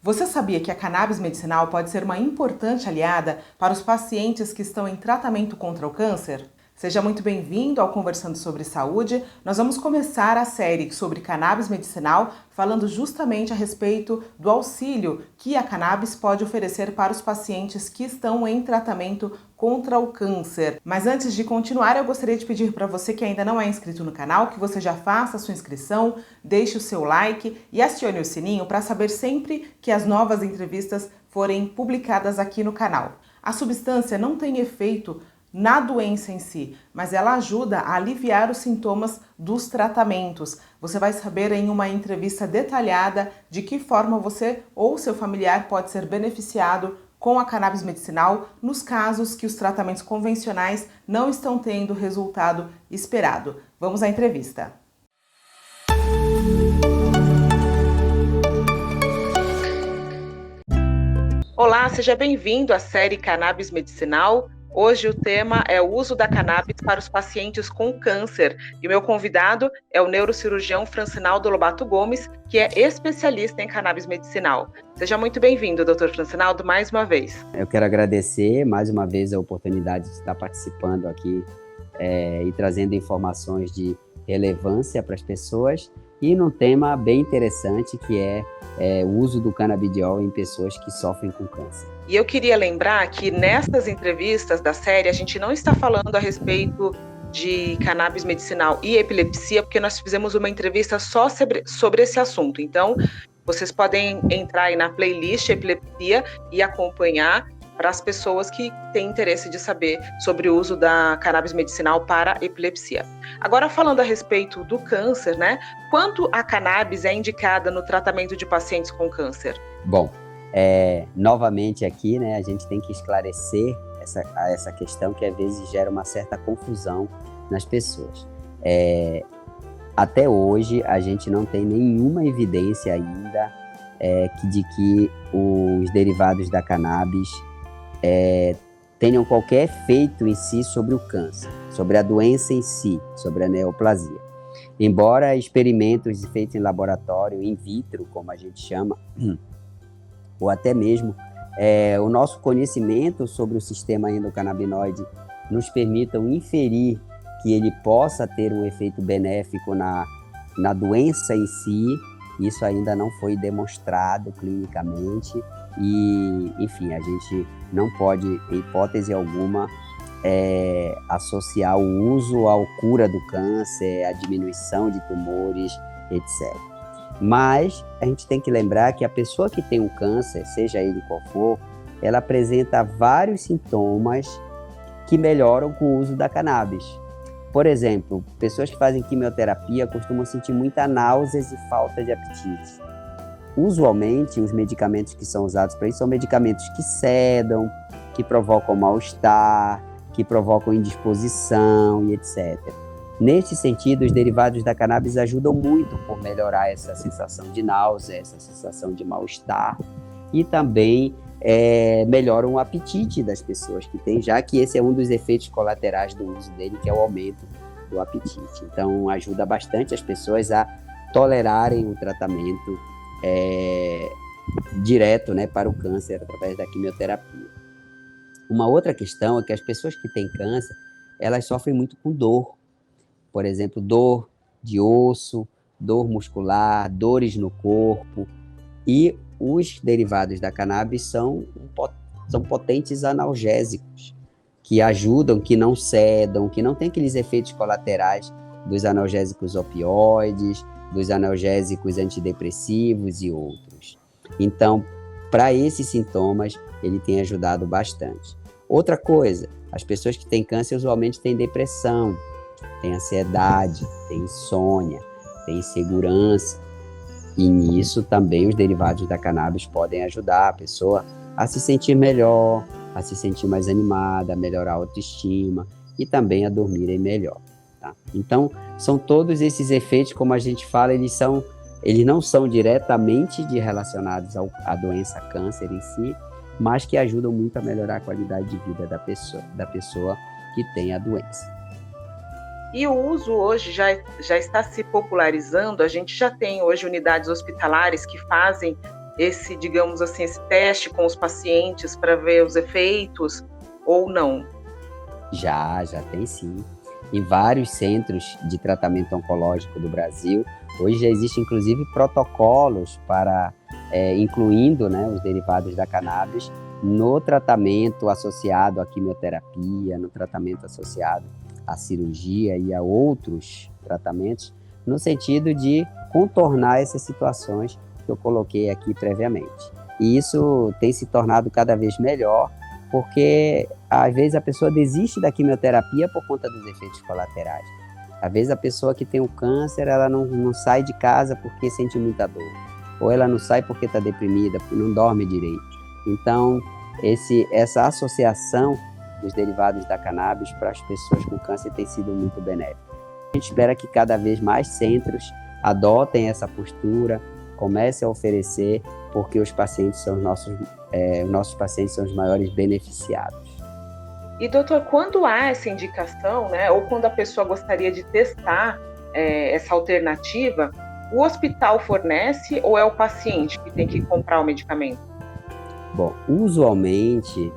Você sabia que a cannabis medicinal pode ser uma importante aliada para os pacientes que estão em tratamento contra o câncer? Seja muito bem-vindo ao Conversando sobre Saúde. Nós vamos começar a série sobre cannabis medicinal, falando justamente a respeito do auxílio que a cannabis pode oferecer para os pacientes que estão em tratamento contra o câncer. Mas antes de continuar, eu gostaria de pedir para você que ainda não é inscrito no canal, que você já faça a sua inscrição, deixe o seu like e acione o sininho para saber sempre que as novas entrevistas forem publicadas aqui no canal. A substância não tem efeito na doença em si, mas ela ajuda a aliviar os sintomas dos tratamentos. Você vai saber em uma entrevista detalhada de que forma você ou seu familiar pode ser beneficiado com a cannabis medicinal nos casos que os tratamentos convencionais não estão tendo o resultado esperado. Vamos à entrevista. Olá, seja bem-vindo à série Cannabis Medicinal. Hoje o tema é o uso da cannabis para os pacientes com câncer. E o meu convidado é o neurocirurgião Francinaldo Lobato Gomes, que é especialista em cannabis medicinal. Seja muito bem-vindo, Dr. Francinaldo, mais uma vez. Eu quero agradecer mais uma vez a oportunidade de estar participando aqui e trazendo informações de relevância para as pessoas e num tema bem interessante que é o uso do canabidiol em pessoas que sofrem com câncer. E eu queria lembrar que nessas entrevistas da série a gente não está falando a respeito de cannabis medicinal e epilepsia, porque nós fizemos uma entrevista só sobre esse assunto. Então, vocês podem entrar aí na playlist epilepsia e acompanhar para as pessoas que têm interesse de saber sobre o uso da cannabis medicinal para epilepsia. Agora, falando a respeito do câncer, né? Quanto a cannabis é indicada no tratamento de pacientes com câncer? Bom, novamente aqui, né, a gente tem que esclarecer essa questão que às vezes gera uma certa confusão nas pessoas. Até hoje, a gente não tem nenhuma evidência ainda de que os derivados da cannabis tenham qualquer efeito em si sobre o câncer, sobre a doença em si, sobre a neoplasia. Embora experimentos feitos em laboratório, in vitro, como a gente chama, ou até mesmo o nosso conhecimento sobre o sistema endocannabinoide nos permitam inferir que ele possa ter um efeito benéfico na doença em si, isso ainda não foi demonstrado clinicamente e, enfim, a gente não pode, em hipótese alguma, associar o uso à cura do câncer, à diminuição de tumores, etc. Mas a gente tem que lembrar que a pessoa que tem um câncer, seja ele qual for, ela apresenta vários sintomas que melhoram com o uso da cannabis. Por exemplo, pessoas que fazem quimioterapia costumam sentir muita náuseas e falta de apetite. Usualmente, os medicamentos que são usados para isso são medicamentos que sedam, que provocam mal-estar, que provocam indisposição e etc. Neste sentido, os derivados da cannabis ajudam muito por melhorar essa sensação de náusea, essa sensação de mal-estar e também melhoram o apetite das pessoas que têm, já que esse é um dos efeitos colaterais do uso dele, que é o aumento do apetite. Então, ajuda bastante as pessoas a tolerarem o tratamento direto, né, para o câncer através da quimioterapia. Uma outra questão é que as pessoas que têm câncer, elas sofrem muito com dor. Por exemplo, dor de osso, dor muscular, dores no corpo. E os derivados da cannabis são potentes analgésicos, que ajudam, que não cedam, que não têm aqueles efeitos colaterais dos analgésicos opioides, dos analgésicos antidepressivos e outros. Então, para esses sintomas, ele tem ajudado bastante. Outra coisa, as pessoas que têm câncer usualmente têm depressão, têm ansiedade, têm insônia, têm insegurança. E nisso também os derivados da cannabis podem ajudar a pessoa a se sentir melhor, a se sentir mais animada, a melhorar a autoestima e também a dormirem melhor. Tá? Então, são todos esses efeitos, como a gente fala, eles não são diretamente relacionados à doença câncer em si, mas que ajudam muito a melhorar a qualidade de vida da pessoa que tem a doença. E o uso hoje já está se popularizando, a gente já tem hoje unidades hospitalares que fazem esse, digamos assim, esse teste com os pacientes para ver os efeitos ou não? Já tem sim. Em vários centros de tratamento oncológico do Brasil, hoje já existem inclusive protocolos para, incluindo, né, os derivados da cannabis no tratamento associado à quimioterapia, no tratamento associado à cirurgia e a outros tratamentos, no sentido de contornar essas situações que eu coloquei aqui previamente. E isso tem se tornado cada vez melhor, porque às vezes a pessoa desiste da quimioterapia por conta dos efeitos colaterais. Às vezes a pessoa que tem o câncer, ela não sai de casa porque sente muita dor, ou ela não sai porque está deprimida, porque não dorme direito. Então, essa associação dos derivados da cannabis para as pessoas com câncer tem sido muito benéfica. A gente espera que cada vez mais centros adotem essa postura, comecem a oferecer, porque os pacientes são os nossos pacientes são os maiores beneficiados. E, doutor, quando há essa indicação, né, ou quando a pessoa gostaria de testar essa alternativa, o hospital fornece ou é o paciente que tem que comprar o medicamento? Bom, usualmente,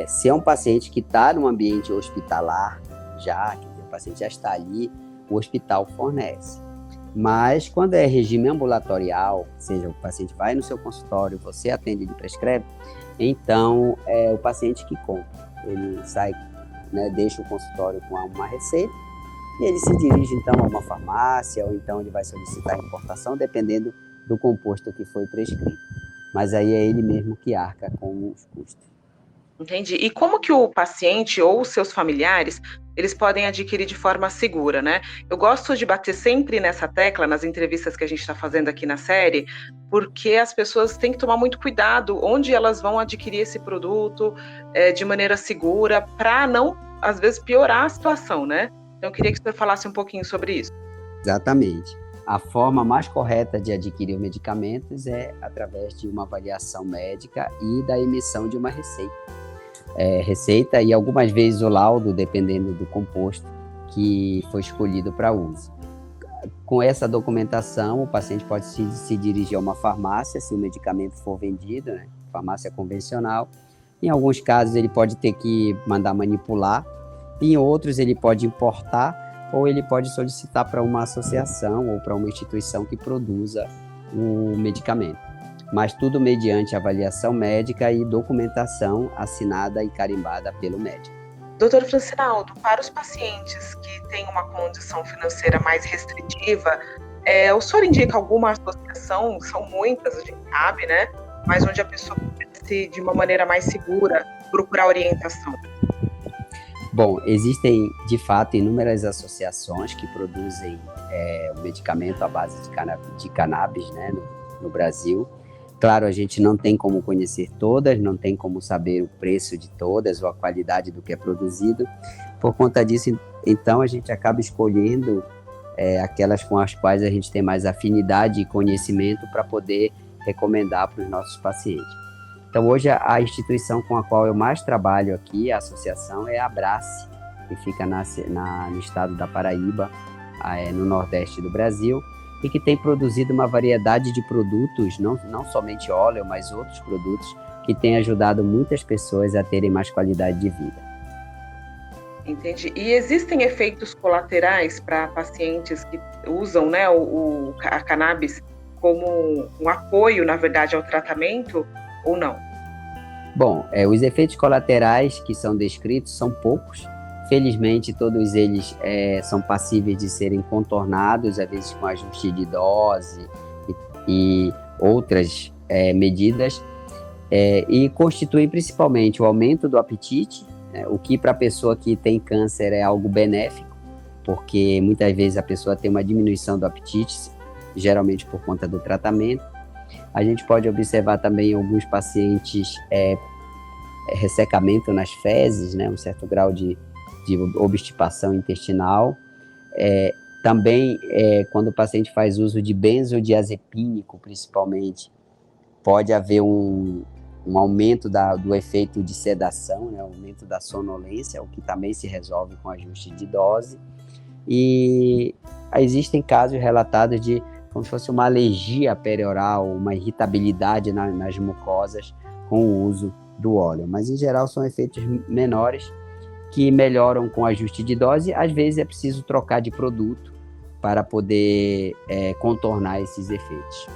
se é um paciente que está num ambiente hospitalar, que o paciente já está ali, o hospital fornece. Mas quando é regime ambulatorial, ou seja, o paciente vai no seu consultório, você atende e prescreve, então é o paciente que compra. Ele sai, né, deixa o consultório com uma receita e ele se dirige então a uma farmácia ou então ele vai solicitar a importação, dependendo do composto que foi prescrito. Mas aí é ele mesmo que arca com os custos. Entendi. E como que o paciente ou os seus familiares, eles podem adquirir de forma segura, né? Eu gosto de bater sempre nessa tecla, nas entrevistas que a gente está fazendo aqui na série, porque as pessoas têm que tomar muito cuidado onde elas vão adquirir esse produto de maneira segura, para não, às vezes, piorar a situação, né? Então, eu queria que você falasse um pouquinho sobre isso. Exatamente. A forma mais correta de adquirir medicamentos é através de uma avaliação médica e da emissão de uma receita e algumas vezes o laudo, dependendo do composto que foi escolhido para uso. Com essa documentação, o paciente pode se dirigir a uma farmácia, se o medicamento for vendido, né? Farmácia convencional. Em alguns casos, ele pode ter que mandar manipular, em outros, ele pode importar, ou ele pode solicitar para uma associação ou para uma instituição que produza o medicamento. Mas tudo mediante avaliação médica e documentação assinada e carimbada pelo médico. Doutor Francinaldo, para os pacientes que têm uma condição financeira mais restritiva, o senhor indica alguma associação? São muitas, a gente sabe, né? Mas onde a pessoa pode, de uma maneira mais segura, procurar orientação. Bom, existem, de fato, inúmeras associações que produzem o medicamento à base de cannabis, né, no Brasil. Claro, a gente não tem como conhecer todas, não tem como saber o preço de todas ou a qualidade do que é produzido. Por conta disso, então, a gente acaba escolhendo aquelas com as quais a gente tem mais afinidade e conhecimento para poder recomendar para os nossos pacientes. Então, hoje, a instituição com a qual eu mais trabalho aqui, a associação, é a Abrace, que fica no estado da Paraíba, no nordeste do Brasil, e que tem produzido uma variedade de produtos, não somente óleo, mas outros produtos, que têm ajudado muitas pessoas a terem mais qualidade de vida. Entendi. E existem efeitos colaterais para pacientes que usam, né, a cannabis como um apoio, na verdade, ao tratamento, ou não? Bom, os efeitos colaterais que são descritos são poucos. Felizmente, todos eles são passíveis de serem contornados, às vezes com ajuste de dose e outras medidas, e constituem principalmente o aumento do apetite, o que para a pessoa que tem câncer é algo benéfico, porque muitas vezes a pessoa tem uma diminuição do apetite, geralmente por conta do tratamento. A gente pode observar também em alguns pacientes ressecamento nas fezes, né, um certo grau de obstipação intestinal. Também, quando o paciente faz uso de benzodiazepínico, principalmente, pode haver um aumento do efeito de sedação, né, aumento da sonolência, o que também se resolve com ajuste de dose. E existem casos relatados de como se fosse uma alergia perioral, uma irritabilidade nas mucosas com o uso do óleo. Mas, em geral, são efeitos menores que melhoram com ajuste de dose. Às vezes é preciso trocar de produto para poder contornar esses efeitos.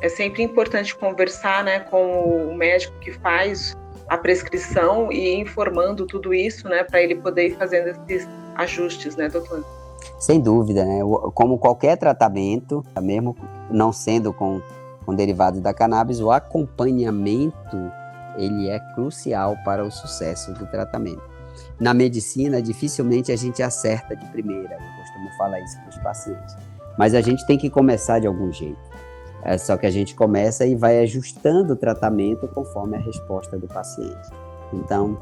É sempre importante conversar, né, com o médico que faz a prescrição e ir informando tudo isso, né, para ele poder ir fazendo esses ajustes, né, doutor? Sem dúvida, né? Como qualquer tratamento, mesmo não sendo com derivados da cannabis, o acompanhamento ele é crucial para o sucesso do tratamento. Na medicina, dificilmente a gente acerta de primeira, eu costumo falar isso para os pacientes, mas a gente tem que começar de algum jeito. Só que a gente começa e vai ajustando o tratamento conforme a resposta do paciente. Então,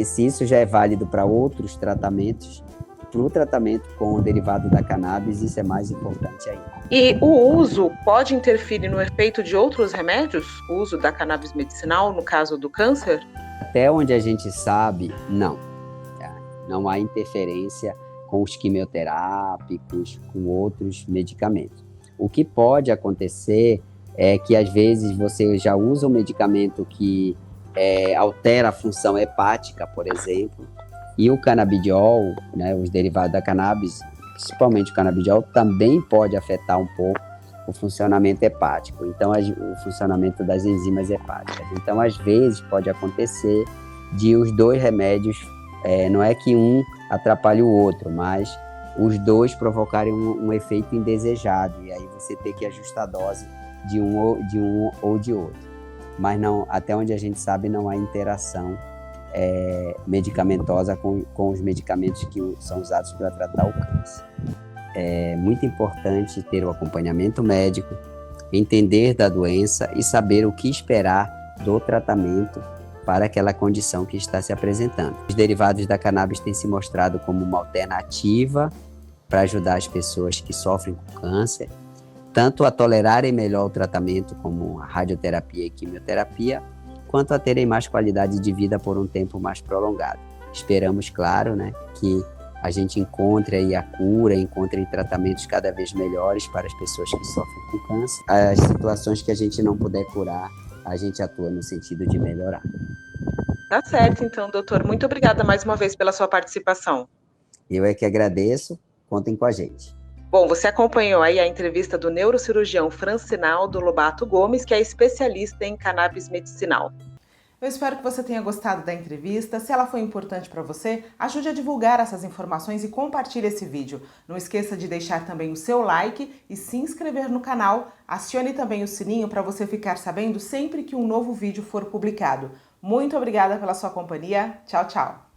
se isso já é válido para outros tratamentos, para o tratamento com o derivado da cannabis, isso é mais importante ainda. E o uso pode interferir no efeito de outros remédios? O uso da cannabis medicinal, no caso do câncer? Até onde a gente sabe, não. Não há interferência com os quimioterápicos, com outros medicamentos. O que pode acontecer é que, às vezes, você já usa um medicamento que altera a função hepática, por exemplo, e o canabidiol, né, os derivados da cannabis, principalmente o canabidiol, também pode afetar um pouco o funcionamento hepático, então o funcionamento das enzimas hepáticas. Então, às vezes, pode acontecer de os dois remédios, não é que um atrapalhe o outro, mas os dois provocarem um efeito indesejado, e aí você ter que ajustar a dose de um ou de outro. Mas não, até onde a gente sabe, não há interação medicamentosa com os medicamentos que são usados para tratar o câncer. É muito importante ter o acompanhamento médico, entender da doença e saber o que esperar do tratamento para aquela condição que está se apresentando. Os derivados da cannabis têm se mostrado como uma alternativa para ajudar as pessoas que sofrem com câncer, tanto a tolerarem melhor o tratamento, como a radioterapia e quimioterapia, quanto a terem mais qualidade de vida por um tempo mais prolongado. Esperamos, claro, né, que a gente encontre aí a cura, encontre tratamentos cada vez melhores para as pessoas que sofrem com câncer. As situações que a gente não puder curar, a gente atua no sentido de melhorar. Tá certo, então, doutor. Muito obrigada mais uma vez pela sua participação. Eu é que agradeço. Contem com a gente. Bom, você acompanhou aí a entrevista do neurocirurgião Francinaldo Lobato Gomes, que é especialista em cannabis medicinal. Eu espero que você tenha gostado da entrevista. Se ela foi importante para você, ajude a divulgar essas informações e compartilhe esse vídeo. Não esqueça de deixar também o seu like e se inscrever no canal. Acione também o sininho para você ficar sabendo sempre que um novo vídeo for publicado. Muito obrigada pela sua companhia. Tchau, tchau.